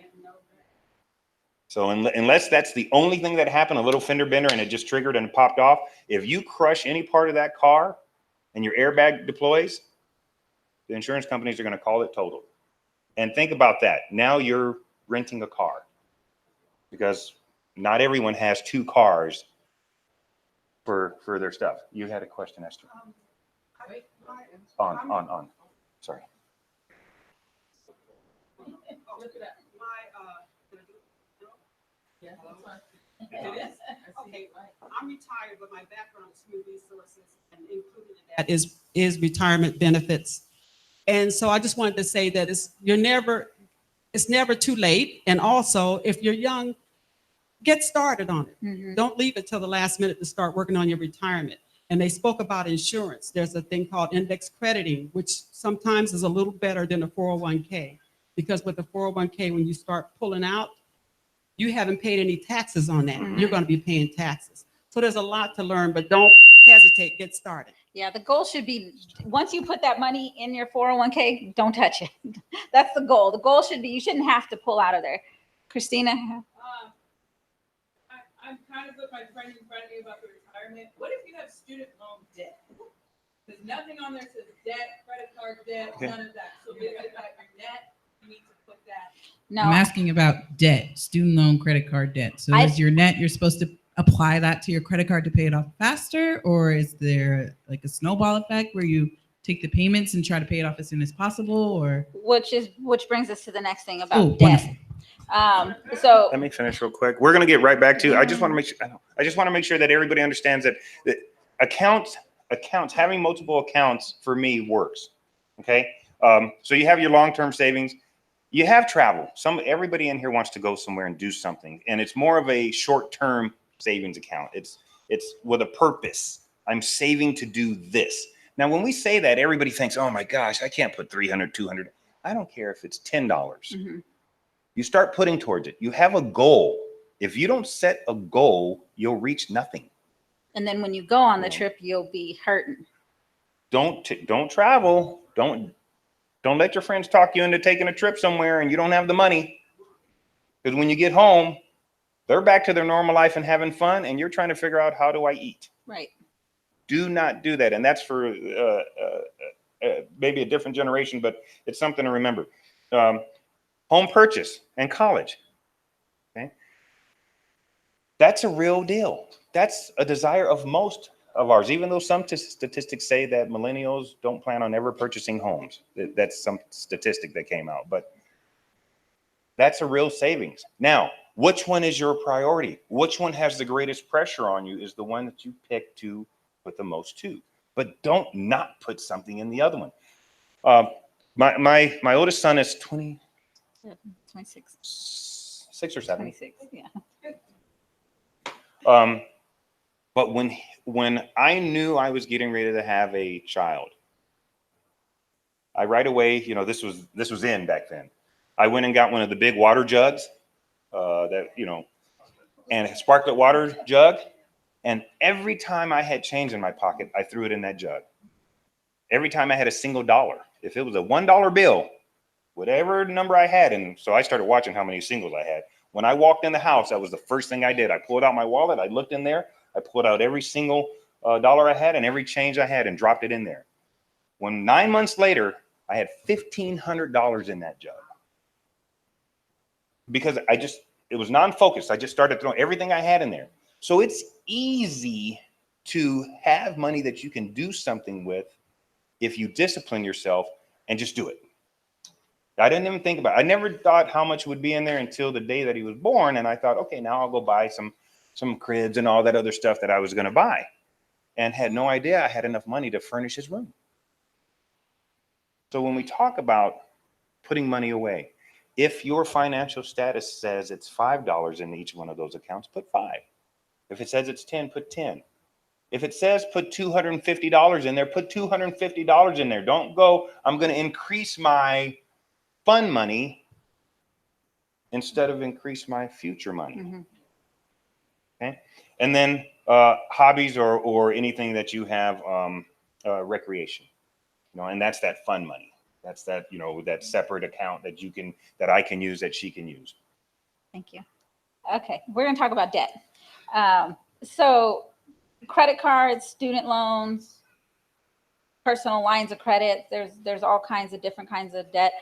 So unless that's the only thing that happened, a little fender bender and it just triggered and popped off, if you crush any part of that car and your airbag deploys, the insurance companies are going to call it totaled. And think about that. Now you're renting a car because not everyone has two cars for their stuff. You had a question, Esther. On. Sorry. Okay, I'm retired, but my background is human resources and included in that is retirement benefits. And so I just wanted to say that it's never too late. And also, if you're young, get started on it. Mhm. Don't leave it till the last minute to start working on your retirement. And they spoke about insurance. There's a thing called index crediting, which sometimes is a little better than a 401k. Because with the 401k, when you start pulling out, you haven't paid any taxes on that. You're going to be paying taxes. So there's a lot to learn, but don't hesitate, get started. Yeah, the goal should be, once you put that money in your 401k, don't touch it. That's the goal. The goal should be, you shouldn't have to pull out of there. Christina? I'm kind of with my friend in front of me about the retirement. What if you have student loan debt? There's nothing on there that says debt, credit card debt, Okay. none of that. So maybe about your net, you need to put that. No, I'm asking about debt, student loan, credit card debt. So I- is your net, you're supposed to apply that to your credit card to pay it off faster? Or is there like a snowball effect where you take the payments and try to pay it off as soon as possible? Or which brings us to the next thing about oh, debt. wonderful. So Let me finish real quick. We're going to get right back to, I just want to make sure that everybody understands that accounts, having multiple accounts for me works. Okay. So you have your long-term savings, you have travel. Everybody in here wants to go somewhere and do something. And it's more of a short-term savings account. It's with a purpose. I'm saving to do this. Now, when we say that, everybody thinks, oh my gosh, I can't put 300, 200. I don't care if it's $10. Mhm. You start putting towards it. You have a goal. If you don't set a goal, you'll reach nothing. and then when you go on the trip, you'll be hurting. Don't travel. Don't let your friends talk you into taking a trip somewhere and you don't have the money. Because when you get home, they're back to their normal life and having fun, and you're trying to figure out, how do I eat? Right. Do not do that. And that's for maybe a different generation, but it's something to remember. Home purchase and college. Okay. That's a real deal. That's a desire of most of ours, even though some statistics say that millennials don't plan on ever purchasing homes. That's some statistic that came out, but that's a real savings. Now, which one is your priority? Which one has the greatest pressure on you is the one that you pick to put the most to, but don't not put something in the other one. My oldest son is 26. 6 or 7. 26, yeah. But when I knew I was getting ready to have a child, I right away, this was in back then. I went and got one of the big water jugs, and a sparklet water jug. And every time I had change in my pocket, I threw it in that jug. Every time I had a single dollar, if it was a $1 bill, whatever number I had, and so I started watching how many singles I had. When I walked in the house, that was the first thing I did. I pulled out my wallet, I looked in there, I pulled out every single dollar I had and every change I had and dropped it in there. When 9 months later, I had $1,500 in that jug. Because it was non-focused. I just started throwing everything I had in there. So it's easy to have money that you can do something with if you discipline yourself and just do it. I didn't even think about it. I never thought how much would be in there until the day that he was born. And I thought, okay, now I'll go buy some some cribs and all that other stuff that I was going to buy, and had no idea I had enough money to furnish his room. So when we talk about putting money away, if your financial status says it's $5 in each one of those accounts, put 5. If it says it's 10, put 10. If it says put $250 in there, put $250 in there. Don't go, I'm going to increase my fund money instead of increase my future money. Okay. And then hobbies or anything that you have, recreation, and that's that fund money. That's that, that separate account that I can use, that she can use. Thank you. Okay, we're going to talk about debt. So credit cards, student loans, personal lines of credit, there's all kinds of different kinds of debt.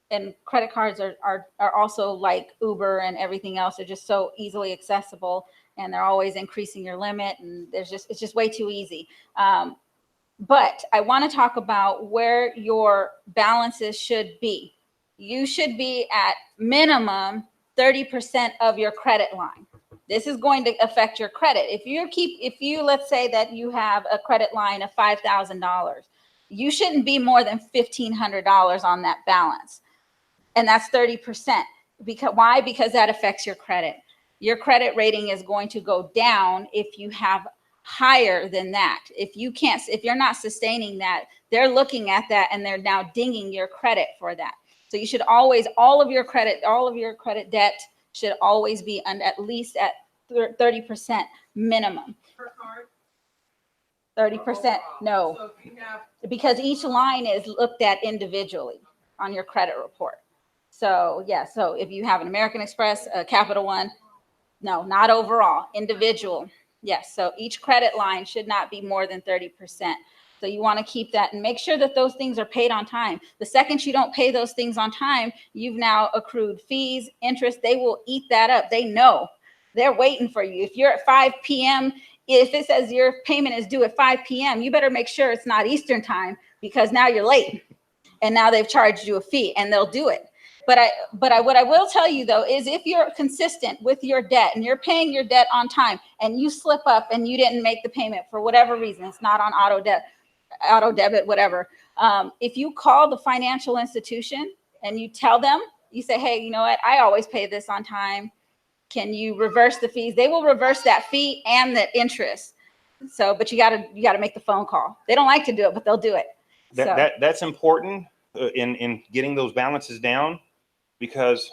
And credit cards are also like Uber and everything else. They're just so easily accessible, and they're always increasing your limit, and it's just way too easy. But I want to talk about where your balances should be. You should be at minimum 30% of your credit line. This is going to affect your credit. If you let's say that you have a credit line of $5,000, you shouldn't be more than $1,500 on that balance. And that's 30%. Why? Because that affects your credit. Your credit rating is going to go down if you have higher than that. If you're not sustaining that, they're looking at that and they're now dinging your credit for that. So you should always, all of your credit debt should always be at least at 30% minimum. Per card? 30%, no, So if you have, because each line is looked at individually on your credit report. So yeah, so if you have an American Express, a Capital One, no, not overall, individual. Yes, so each credit line should not be more than 30%. So you want to keep that and make sure that those things are paid on time. The second you don't pay those things on time, you've now accrued fees, interest. They will eat that up. They know. They're waiting for you. If you're at 5 p.m., if it says your payment is due at 5 p.m., you better make sure it's not Eastern time, because now you're late. And now they've charged you a fee, and they'll do it. But what I will tell you though is, if you're consistent with your debt and you're paying your debt on time, and you slip up and you didn't make the payment for whatever reason, it's not on auto debit, whatever. If you call the financial institution and you tell them, you say, hey, you know what? I always pay this on time. Can you reverse the fees? They will reverse that fee and the interest. So, but you gotta make the phone call. They don't like to do it, but they'll do it. That's important in getting those balances down. Because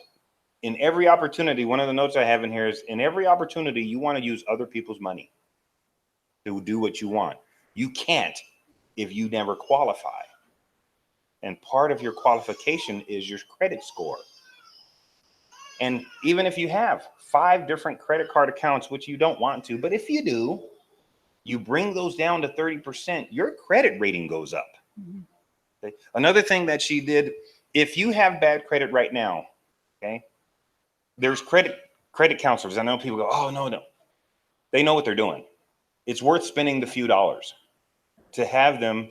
in every opportunity, one of the notes I have in here is, in every opportunity, you want to use other people's money to do what you want. You can't if you never qualify. And part of your qualification is your credit score. And even if you have 5 different credit card accounts, which you don't want to, but if you do, you bring those down to 30%, your credit rating goes up. Okay? Another thing that she did, if you have bad credit right now, okay, there's credit counselors. I know people go, oh, no. They know what they're doing. It's worth spending the few dollars to have them.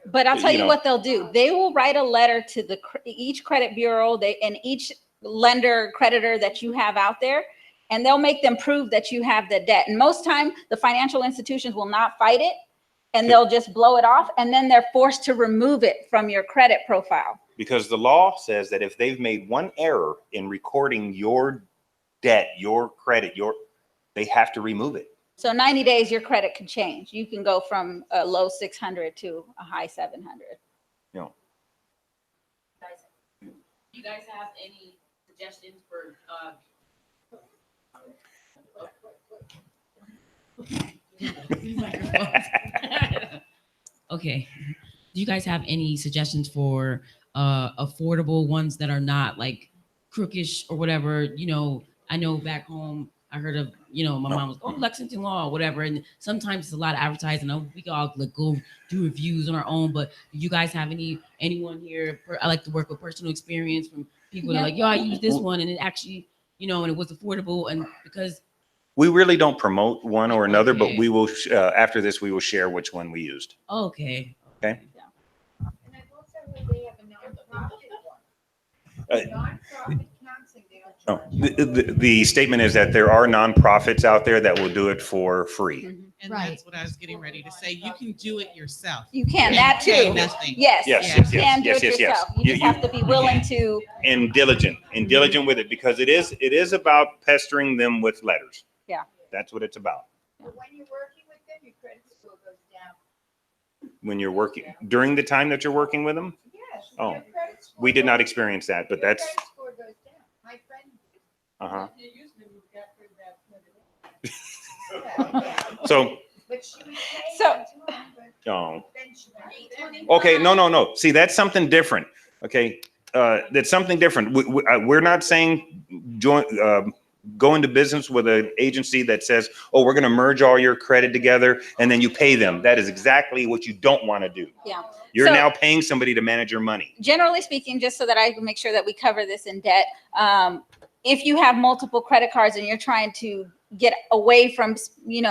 But I'll tell you what they'll do. They will write a letter to each credit bureau and each lender, creditor that you have out there, and they'll make them prove that you have the debt. And most time, the financial institutions will not fight it, and they'll just blow it off, and then they're forced to remove it from your credit profile. Because the law says that if they've made one error in recording your debt, your credit, they have to remove it. So 90 days, your credit can change. You can go from a low 600 to a high 700. Do you guys have any suggestions for okay. Do you guys have any suggestions for affordable ones that are not like crookish or whatever? I know back home I heard of, my mom was, Lexington Law, whatever. And sometimes it's a lot of advertising. We can all like go do reviews on our own, but do you guys have anyone here? I like to work with personal experience from people that are like, I used this one and it actually, and it was affordable. And because we really don't promote one or another, Okay. but we will, after this, we will share which one we used. okay. Okay. And I will say, when we have a nonprofit one. Uh, Nonprofit counseling, they'll No, the statement is that there are nonprofits out there that will do it for free. And Right. that's what I was getting ready to say. You can do it yourself. You can, And that pay too. nothing. Yes, Yes, you yes, can do yes, it yes, yes. yourself. You just You- have to be willing to, And diligent with it, because it is about pestering them with letters. Yeah. That's what it's about. But when you're working with them, your credit score goes down. When you're working, during the time that you're working with them, Yes. Oh, your credit score we did not goes- experience that, but your that's, credit score goes down. My friend. uh-huh. You used to move that pretty bad. So, But she was So- paying to him, but oh, then she paid. okay, no. See, that's something different. Okay, that's something different. We're not saying join, go into business with an agency that says, oh, we're going to merge all your credit together and then you pay them. That is exactly what you don't want to do. yeah. You're So- now paying somebody to manage your money. Generally speaking, just so that I can make sure that we cover this in debt, if you have multiple credit cards and you're trying to get away from,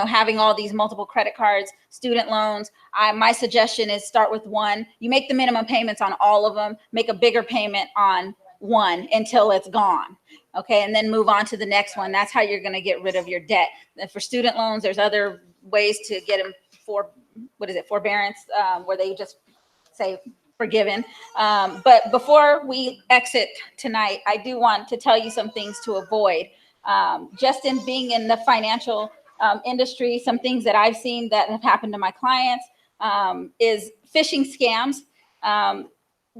having all these multiple credit cards, student loans, my suggestion is start with one. You make the minimum payments on all of them, make a bigger payment on one until it's gone. Okay, and then move on to the next one. That's how you're going to get rid of your debt. And for student loans, there's other ways to get them forbearance, where they just say forgiven. But before we exit tonight, I do want to tell you some things to avoid. Just in being in the financial industry, some things that I've seen that have happened to my clients is phishing scams.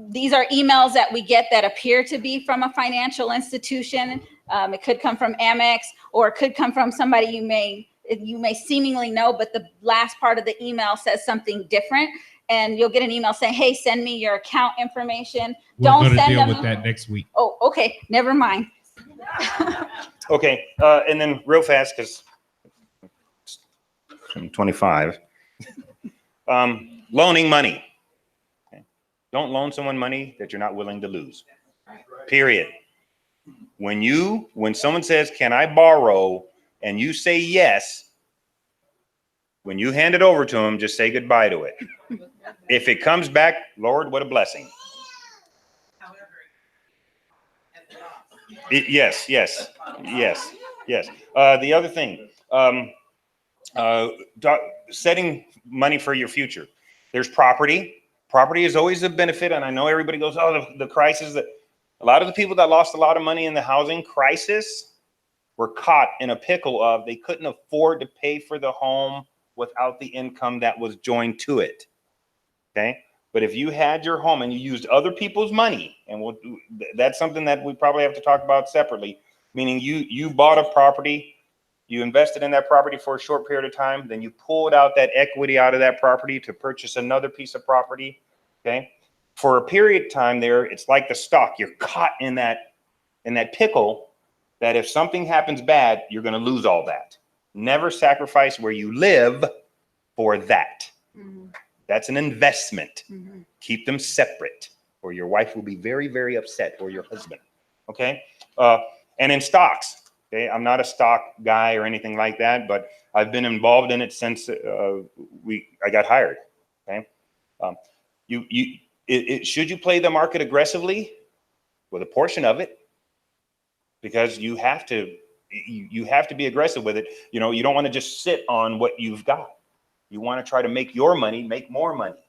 These are emails that we get that appear to be from a financial institution. It could come from Amex, or it could come from somebody you may seemingly know, but the last part of the email says something different. And you'll get an email saying, hey, send me your account information. Don't We're going to send deal them. with that next week. Oh, okay, never mind. Okay, and then real fast, because I'm 25. Loaning money. Okay. Don't loan someone money that you're not willing to lose. Period. When someone says, can I borrow? And you say yes, when you hand it over to them, just say goodbye to it. If it comes back, Lord, what a blessing. Yes. The other thing, setting money for your future. There's property. Property is always a benefit. And I know everybody goes, oh, the crisis. That a lot of the people that lost a lot of money in the housing crisis were caught in a pickle of they couldn't afford to pay for the home without the income that was joined to it. Okay. But if you had your home and you used other people's money, and that's something that we probably have to talk about separately, meaning you bought a property, you invested in that property for a short period of time, then you pulled out that equity out of that property to purchase another piece of property, okay? For a period of time there, it's like the stock. You're caught in that pickle that if something happens bad, you're going to lose all that. Never sacrifice where you live for that. Mhm. That's an investment. Mhm. Keep them separate, or your wife will be very, very upset, or your husband. Okay. And in stocks. Okay. I'm not a stock guy or anything like that, but I've been involved in it since I got hired. Okay. Should you play the market aggressively? With a portion of it, because you have to be aggressive with it. You don't want to just sit on what you've got. You want to try to make your money, make more money.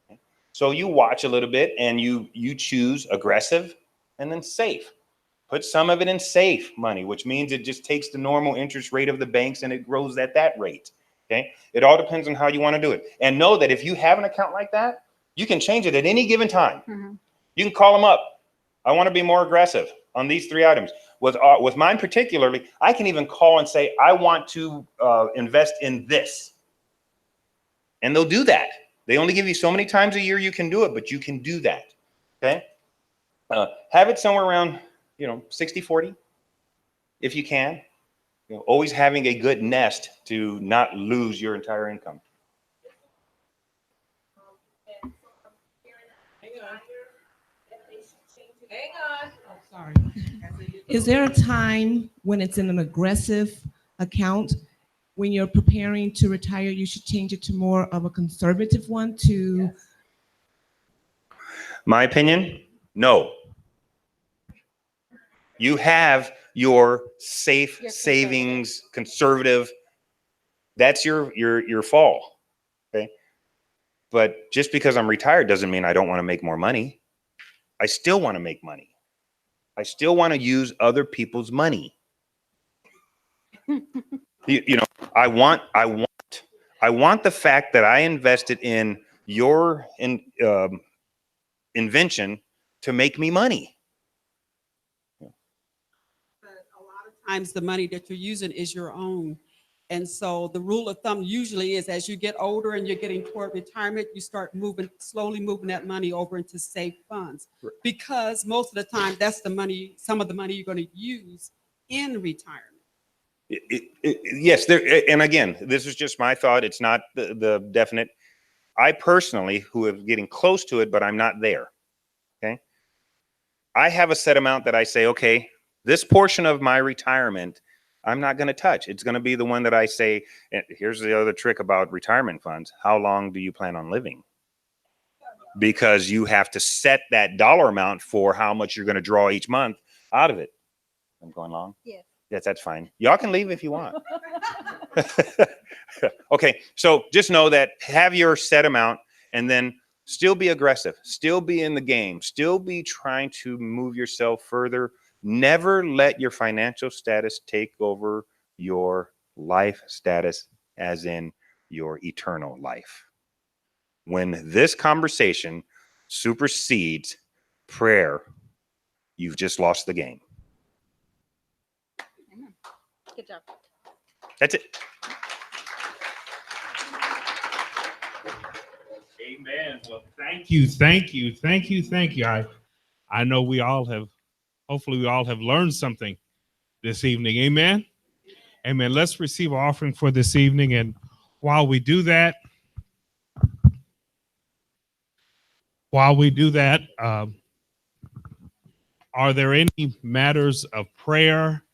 Okay? So you watch a little bit and you choose aggressive and then safe. Put some of it in safe money, which means it just takes the normal interest rate of the banks and it grows at that rate. Okay. It all depends on how you want to do it. And know that if you have an account like that, you can change it at any given time. Mhm. You can call them up. I want to be more aggressive on these 3 items. With mine particularly, I can even call and say, I want to invest in this. And they'll do that. They only give you so many times a year you can do it, but you can do that. Okay. Have it somewhere around, 60-40, if you can. Always having a good nest to not lose your entire income. Hang on. Sorry. Is there a time when it's in an aggressive account, when you're preparing to retire, you should change it to more of a conservative one to? My opinion, no. You have your safe Your savings, conservative. That's your fall. Okay. But just because I'm retired doesn't mean I don't want to make more money. I still want to make money. I still want to use other people's money. You know, I want the fact that I invested in your invention to make me money. But a lot of times the money that you're using is your own. And so the rule of thumb usually is as you get older and you're getting toward retirement, you start slowly moving that money over into safe funds. Because most of the time that's the money, some of the money you're going to use in retirement. Yes, and again, this is just my thought. It's not the definite. I personally, who am getting close to it, but I'm not there. Okay. I have a set amount that I say, okay, this portion of my retirement, I'm not going to touch. It's going to be the one that I say, and here's the other trick about retirement funds. How long do you plan on living? Because you have to set that dollar amount for how much you're going to draw each month out of it. I'm going long? Yes. Yes, that's fine. Y'all can leave if you want. Okay, so just know that have your set amount and then still be aggressive, still be in the game, still be trying to move yourself further. Never let your financial status take over your life status, as in your eternal life. When this conversation supersedes prayer, you've just lost the game. Good job. That's it. Amen. Well, thank you, thank you, thank you, thank you. I know we all have, hopefully we all have learned something this evening. Amen. Amen. Let's receive our offering for this evening. And while we do that, are there any matters of prayer